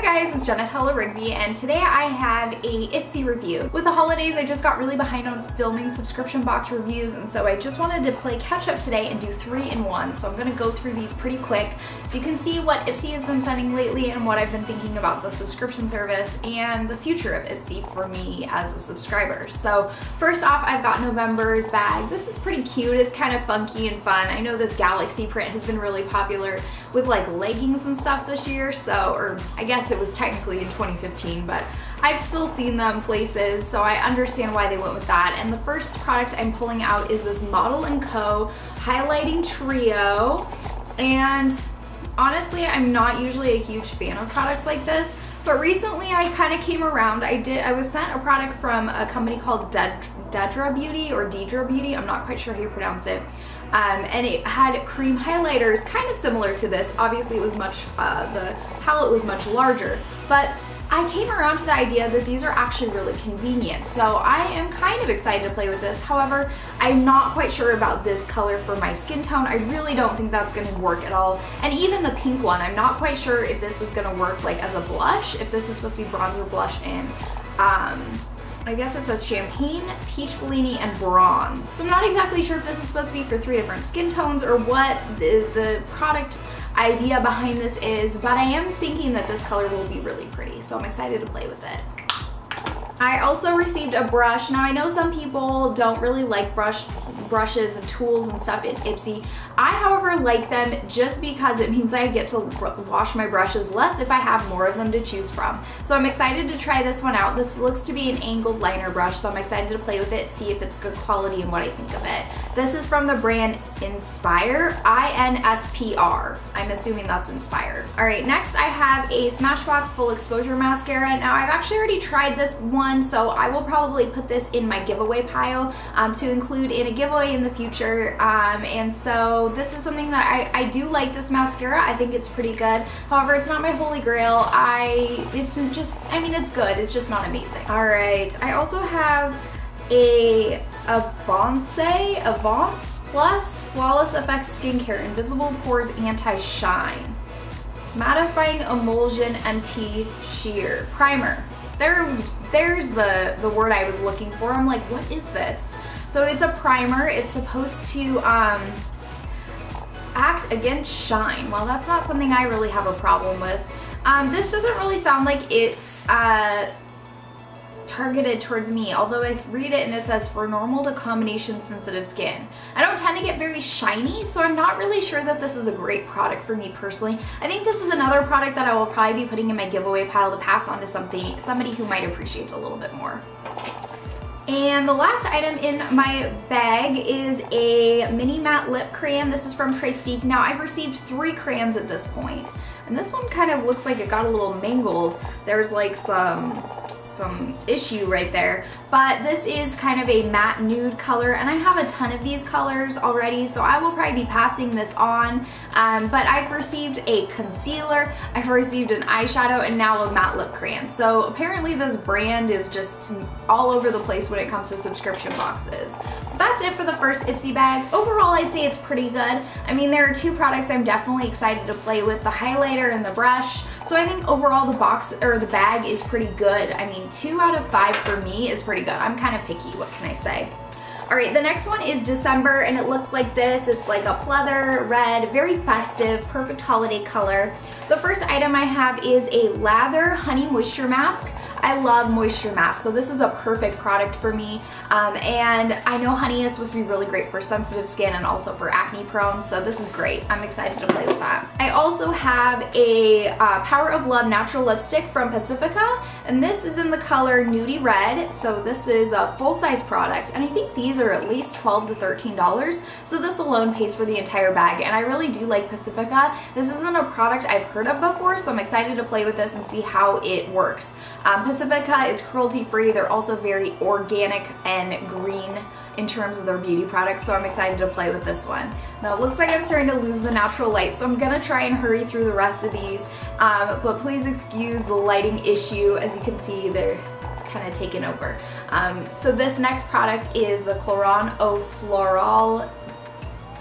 guys, it's Jenna Rigby, and today I have a Ipsy review. With the holidays, I just got really behind on filming subscription box reviews, and so I just wanted to play catch up today and do 3-in-1. So I'm gonna go through these pretty quick so you can see what Ipsy has been sending lately and what I've been thinking about the subscription service and the future of Ipsy for me as a subscriber. So first off, I've got November's bag. This is pretty cute. It's kind of funky and fun. I know this galaxy print has been really popular with like leggings and stuff this year, so, or I guess it was technically in 2015, but I've still seen them places, so I understand why they went with that. And the first product I'm pulling out is this Model & Co. Highlighting Trio, and honestly, I'm not usually a huge fan of products like this, but recently I kind of came around. I was sent a product from a company called Dedra Beauty, or Dedra Beauty, I'm not quite sure how you pronounce it. And it had cream highlighters kind of similar to this. Obviously it was the palette was much larger, but I came around to the idea that these are actually really convenient. So I am kind of excited to play with this. However, I'm not quite sure about this color for my skin tone. I really don't think that's gonna work at all. And even the pink one, I'm not quite sure if this is gonna work like as a blush, if this is supposed to be bronzer, blush, and I guess it says Champagne, Peach Bellini, and Bronze. So I'm not exactly sure if this is supposed to be for 3 different skin tones or what the product idea behind this is, but I am thinking that this color will be really pretty, so I'm excited to play with it. I also received a brush. Now I know some people don't really like brushes and tools and stuff in Ipsy. I, however, like them just because it means I get to wash my brushes less if I have more of them to choose from. So I'm excited to try this one out. This looks to be an angled liner brush, so I'm excited to play with it, see if it's good quality and what I think of it. This is from the brand Inspire, I-N-S-P-R. I'm assuming that's Inspire. All right, next I have a Smashbox Full Exposure Mascara. Now I've actually already tried this one, so I will probably put this in my giveaway pile to include in a giveaway in the future. And so this is something that I do like this mascara. I think it's pretty good. However, it's not my holy grail. It's good. It's just not amazing. All right, I also have a Avance Plus Flawless Effects Skincare Invisible Pores Anti-Shine Mattifying Emulsion MT Sheer Primer. There's the word I was looking for. I'm like, what is this? So it's a primer. It's supposed to act against shine. Well, that's not something I really have a problem with. This doesn't really sound like it's targeted towards me, although I read it and it says for normal to combination sensitive skin. I don't tend to get very shiny, so I'm not really sure that this is a great product for me personally. I think this is another product that I will probably be putting in my giveaway pile to pass on to somebody who might appreciate it a little bit more. And the last item in my bag is a mini matte lip crayon. This is from Trestique. Now I've received 3 crayons at this point, and this one kind of looks like it got a little mangled. There's like some issue right there, but this is kind of a matte nude color, and I have a ton of these colors already, so I will probably be passing this on. But I've received a concealer, I've received an eyeshadow, and now a matte lip crayon. So apparently this brand is just all over the place when it comes to subscription boxes. So that's it for the first Ipsy bag. Overall, I'd say it's pretty good. I mean, there are 2 products I'm definitely excited to play with, the highlighter and the brush. So I think overall the bag is pretty good. I mean, 2 out of 5 for me is pretty good. I'm kind of picky, what can I say? All right, the next one is December, and it looks like this. It's like a pleather red, very festive, perfect holiday color. The first item I have is a Lather Honey Moisture Mask. I love moisture masks, so this is a perfect product for me. And I know honey is supposed to be really great for sensitive skin and also for acne prone, so this is great. I'm excited to play with that. I also have a Power of Love Natural Lipstick from Pacifica, and this is in the color Nudie Red, so this is a full-size product, and I think these are at least $12 to $13, so this alone pays for the entire bag, and I really do like Pacifica. This isn't a product I've heard of before, so I'm excited to play with this and see how it works. Pacifica is cruelty-free. They're also very organic and green in terms of their beauty products, so I'm excited to play with this one. Now it looks like I'm starting to lose the natural light, so I'm gonna try and hurry through the rest of these, but please excuse the lighting issue. As you can see, it's kind of taken over. So this next product is the Cloron Eau Floral.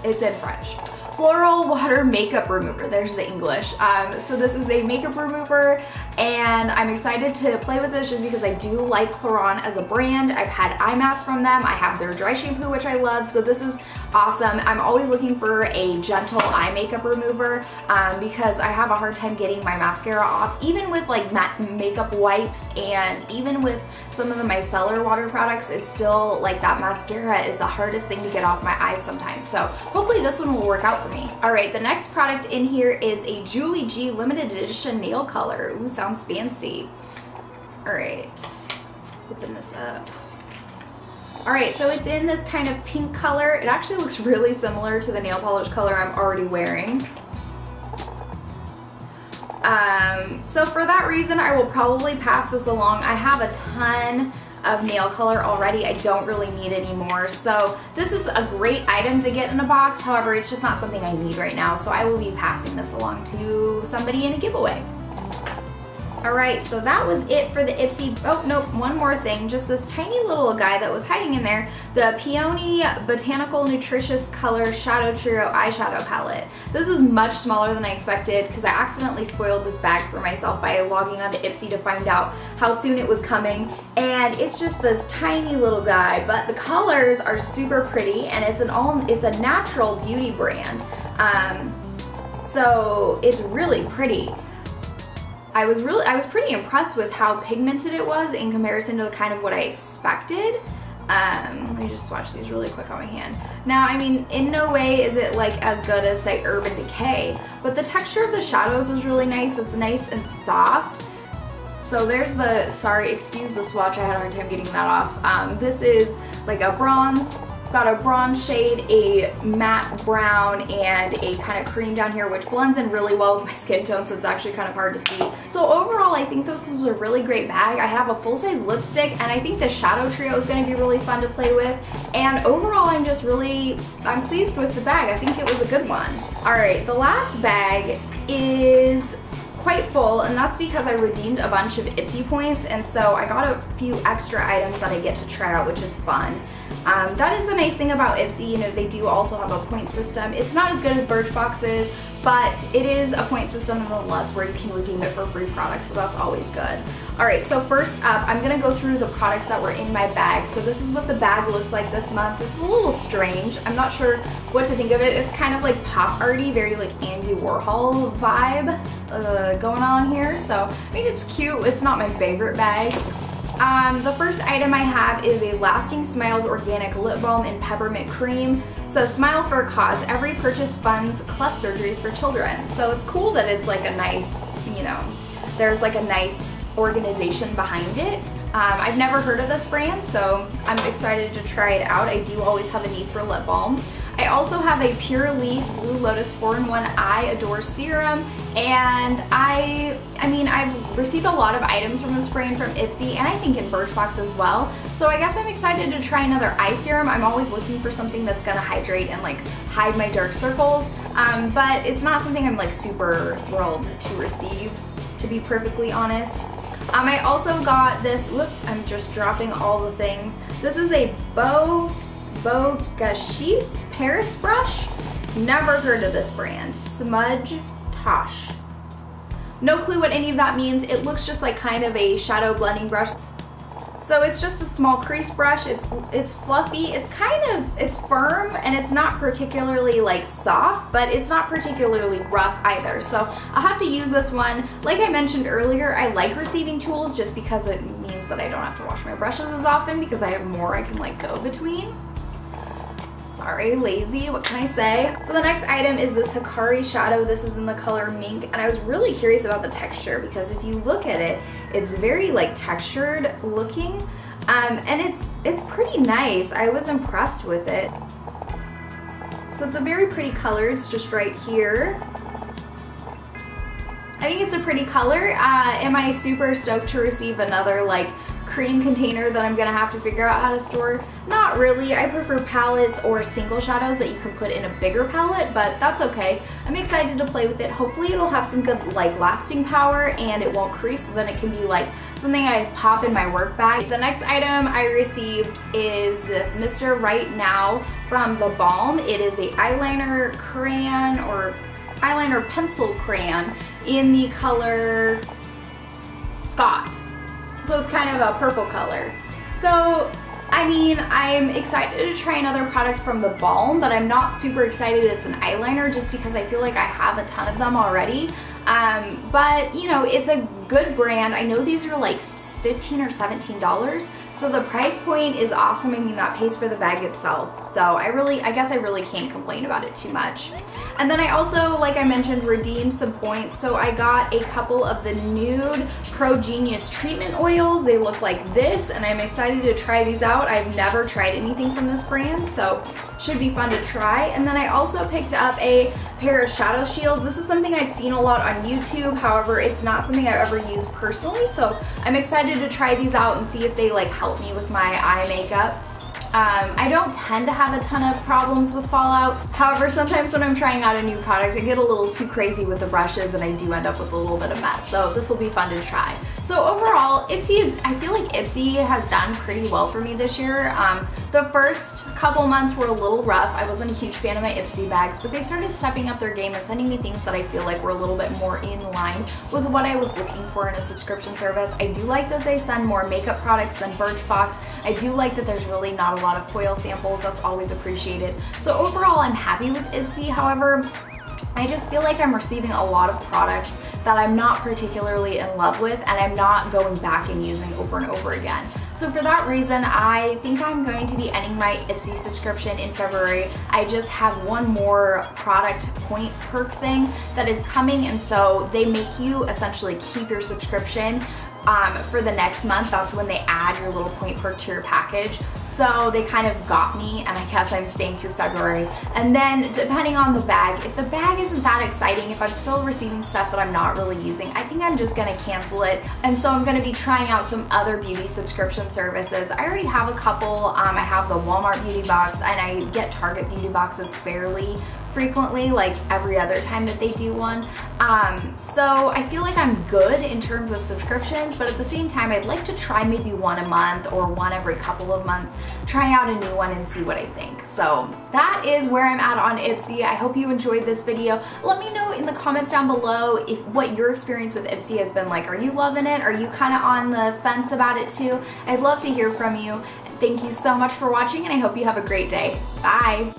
It's in French. Floral Water Makeup Remover. There's the English. So this is a makeup remover. and I'm excited to play with this just because I do like Clairon as a brand. I've had eye masks from them. I have their dry shampoo, which I love, so this is awesome. I'm always looking for a gentle eye makeup remover because I have a hard time getting my mascara off, even with like makeup wipes and even with some of the micellar water products. It's still like that mascara is the hardest thing to get off my eyes sometimes, so hopefully this one will work out for me. All right, the next product in here is a Julie G limited edition nail color. Ooh, sounds fancy. All right, open this up. All right, so it's in this kind of pink color. It actually looks really similar to the nail polish color I'm already wearing. So for that reason, I will probably pass this along. I have a ton of nail color already. I don't really need any more. So this is a great item to get in a box. However, it's just not something I need right now. So I will be passing this along to somebody in a giveaway. Alright, so that was it for the Ipsy. Oh, nope, one more thing. Just this tiny little guy that was hiding in there. The Peony Botanical Nutritious Color Shadow Trio Eyeshadow Palette. This was much smaller than I expected because I accidentally spoiled this bag for myself by logging onto Ipsy to find out how soon it was coming. And it's just this tiny little guy, but the colors are super pretty, and it's a natural beauty brand. So it's really pretty. I was pretty impressed with how pigmented it was in comparison to kind of what I expected. Let me just swatch these really quick on my hand. Now, I mean, in no way is it like as good as say Urban Decay, but the texture of the shadows was really nice. It's nice and soft. So there's the, sorry, excuse the swatch, I had a hard time getting that off. This is like a bronze. Got a bronze shade, a matte brown, and a kind of cream down here, which blends in really well with my skin tone, so it's actually kind of hard to see. So overall, I think this is a really great bag. I have a full-size lipstick, and I think the shadow trio is going to be really fun to play with. And overall, I'm pleased with the bag. I think it was a good one. All right, the last bag is quite full, and that's because I redeemed a bunch of Ipsy points, and so I got a few extra items that I get to try out, which is fun. That is the nice thing about Ipsy, you know, they do also have a point system. It's not as good as Birchbox's, but it is a point system nonetheless where you can redeem it for free products, so that's always good. Alright, so first up, I'm going to go through the products that were in my bag. So this is what the bag looks like this month. It's a little strange. I'm not sure what to think of it. It's kind of like pop arty, very like Andy Warhol vibe going on here. So, I mean, it's cute. It's not my favorite bag. The first item I have is a Lasting Smiles Organic Lip Balm in Peppermint Cream. So Smile for a Cause. Every purchase funds cleft surgeries for children. So it's cool that it's like a nice, you know, there's like a nice organization behind it. I've never heard of this brand, so I'm excited to try it out. I do always have a need for lip balm. I also have a Pure Lease Blue Lotus 4-in-1 Eye Adore Serum, and I mean, I've received a lot of items from this brand from Ipsy, and I think in Birchbox as well, so I guess I'm excited to try another eye serum. I'm always looking for something that's gonna hydrate and like hide my dark circles, but it's not something I'm like super thrilled to receive, to be perfectly honest. I also got this, whoops, I'm just dropping all the things. This is a Bogashis Paris brush. Never heard of this brand. Smudge Tosh. No clue what any of that means. It looks just like kind of a shadow blending brush. So it's just a small crease brush. It's fluffy. It's firm, and it's not particularly like soft, but it's not particularly rough either. So I'll have to use this one. Like I mentioned earlier, I like receiving tools just because it means that I don't have to wash my brushes as often because I have more I can like go between. Sorry, lazy, what can I say? So the next item is this Hikari shadow. This is in the color Mink, and I was really curious about the texture because if you look at it, it's very like textured looking, and it's pretty nice. I was impressed with it. So it's a very pretty color. It's just right here. I think it's a pretty color. Am I super stoked to receive another like cream container that I'm gonna have to figure out how to store? Not really. I prefer palettes or single shadows that you can put in a bigger palette, but that's okay. I'm excited to play with it. Hopefully it'll have some good like lasting power and it won't crease, so then it can be like something I pop in my work bag. The next item I received is this Mr. Right Now from The Balm. It is a eyeliner crayon or eyeliner pencil crayon in the color Thought. So it's kind of a purple color. So, I mean, I'm excited to try another product from the Balm, but I'm not super excited it's an eyeliner just because I feel like I have a ton of them already. But, you know, it's a good brand. I know these are like $15 or $17, so the price point is awesome. I mean, that pays for the bag itself, so I guess I really can't complain about it too much. And then I also, like I mentioned, redeemed some points, so I got a couple of the Nude Pro Genius treatment oils. They look like this, and I'm excited to try these out. I've never tried anything from this brand, so should be fun to try. And then I also picked up a pair of shadow shields. This is something I've seen a lot on YouTube, however, it's not something I've ever used personally, so I'm excited to try these out and see if they like help me with my eye makeup. I don't tend to have a ton of problems with fallout. However, sometimes when I'm trying out a new product, I get a little too crazy with the brushes and I do end up with a little bit of mess. So this will be fun to try. So overall, I feel like Ipsy has done pretty well for me this year. The first couple months were a little rough. I wasn't a huge fan of my Ipsy bags, but they started stepping up their game and sending me things that I feel like were a little bit more in line with what I was looking for in a subscription service. I do like that they send more makeup products than Birchbox. I do like that there's really not a lot of foil samples. That's always appreciated. So overall, I'm happy with Ipsy. However, I just feel like I'm receiving a lot of products that I'm not particularly in love with and I'm not going back and using over and over again. So for that reason, I think I'm going to be ending my Ipsy subscription in February. I just have one more product point perk thing that is coming, and so they make you essentially keep your subscription for the next month. That's when they add your little point perk to your package. So they kind of got me, and I guess I'm staying through February. And then depending on the bag, if the bag isn't that exciting, if I'm still receiving stuff that I'm not really using, I think I'm just gonna cancel it. And so I'm gonna be trying out some other beauty subscription services. I already have a couple. I have the Walmart beauty box, and I get Target beauty boxes fairly frequently, like every other time that they do one. So I feel like I'm good in terms of subscriptions, but at the same time, I'd like to try maybe one a month or one every couple of months, try out a new one and see what I think. So that is where I'm at on Ipsy. I hope you enjoyed this video. Let me know in the comments down below what your experience with Ipsy has been like. Are you loving it? Are you kind of on the fence about it too? I'd love to hear from you. Thank you so much for watching, and I hope you have a great day. Bye.